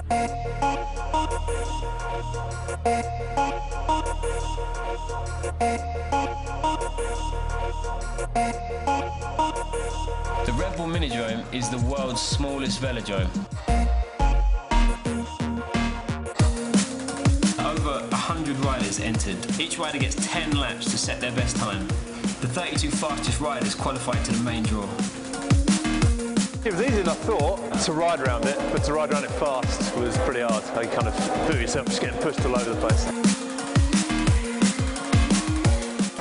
The Red Bull Velodrome is the world's smallest velodrome. Over 100 riders entered. Each rider gets 10 laps to set their best time. The 32 fastest riders qualified to the main draw. It was easy enough, thought, to ride around it, but to ride around it fast was pretty hard. You kind of feel yourself just getting pushed all over the place.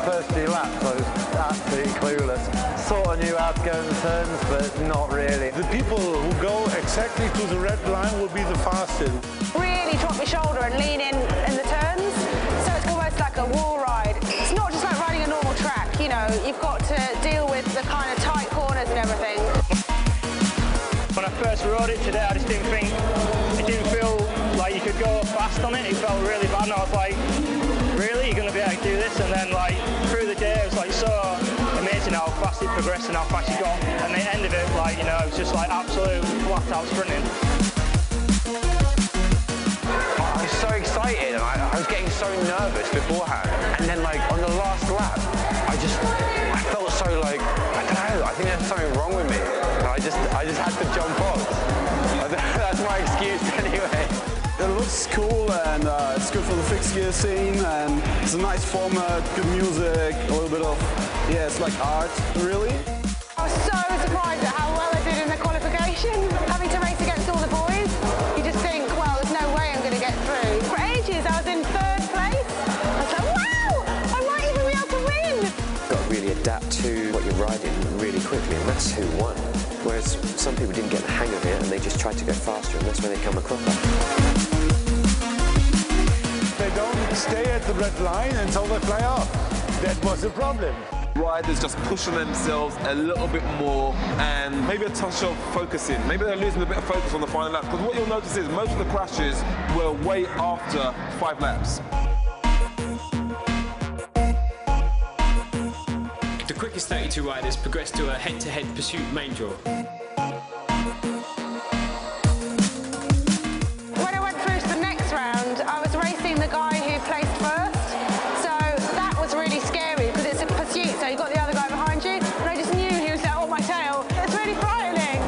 First few laps, I was absolutely clueless. Sort of knew how to go in the turns, but not really. The people who go exactly to the red line will be the fastest. Really drop your shoulder and lean in the turns, so it's almost like a wall ride. It's not just like riding a normal track, you know, you've got to deal with the kind of tight corners and everything. When I first rode it today, I just didn't feel like you could go fast on it. It felt really bad, and I was like, really, you're going to be able to do this? And then, like, through the day, it was like so amazing how fast it progressed and how fast you got. And the end of it, like, you know, it was just like absolute flat out sprinting. I was so excited, and I was getting so nervous beforehand. And then, like, on the last lap, I felt so, like, I don't know, I think there's something wrong with me. And I just had to jump off. That's my excuse anyway. It looks cool, and it's good for the fixed gear scene, and it's a nice format, good music, a little bit of, yeah, it's like art, really. I was so surprised at how well I did in the qualification. Having to race against all the boys, you just think, well, there's no way I'm going to get through. For ages, I was in third place. I was like, wow, I might even be able to win. You've got to really adapt to what you're riding really quickly, and that's who won. Whereas some people didn't get the hang of it, and they just tried to go faster, and that's when they come a cropper. They don't stay at the red line until they fly off. That was the problem. Riders just pushing themselves a little bit more and maybe a touch of focusing. Maybe they're losing a bit of focus on the final lap, because what you'll notice is most of the crashes were way after 5 laps. The quickest 32 riders progressed to a head-to-head pursuit main draw. When I went through to the next round, I was racing the guy who placed first, so that was really scary because it's a pursuit, so you've got the other guy behind you, and I just knew he was out on my tail. It's really frightening.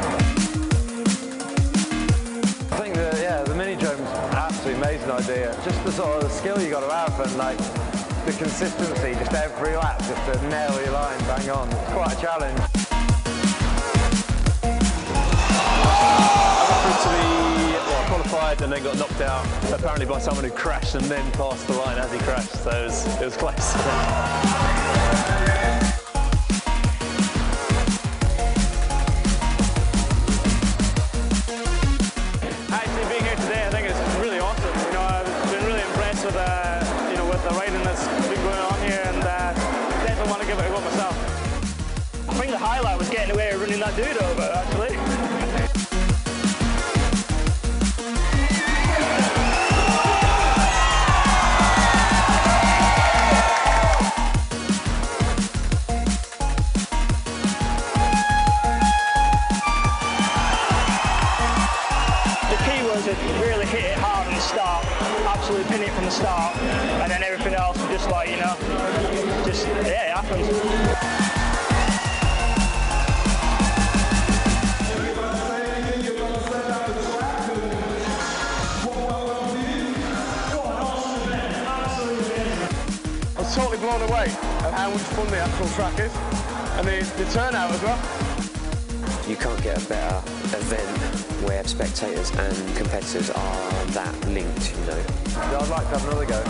I think that, yeah, the mini-drome's an absolutely amazing idea. Just the sort of skill you got to have, and like the consistency, just every lap, just to nail your line bang on. It's quite a challenge. I qualified and then got knocked out, apparently by someone who crashed and then passed the line as he crashed, so it was close. Actually, being here today, I think it's really awesome. You know, I've been really impressed with you know, with the riding that's been going on here, and definitely want to give it a go myself. I think the highlight was getting away with running that dude over, actually. To really hit it hard on the start, absolutely pin it from the start, and then everything else just like, you know, just, yeah, it happens. I was totally blown away at how much fun the actual track is, and the turnout as well. You can't get a better event where spectators and competitors are that linked, you know. I'd like to have another go.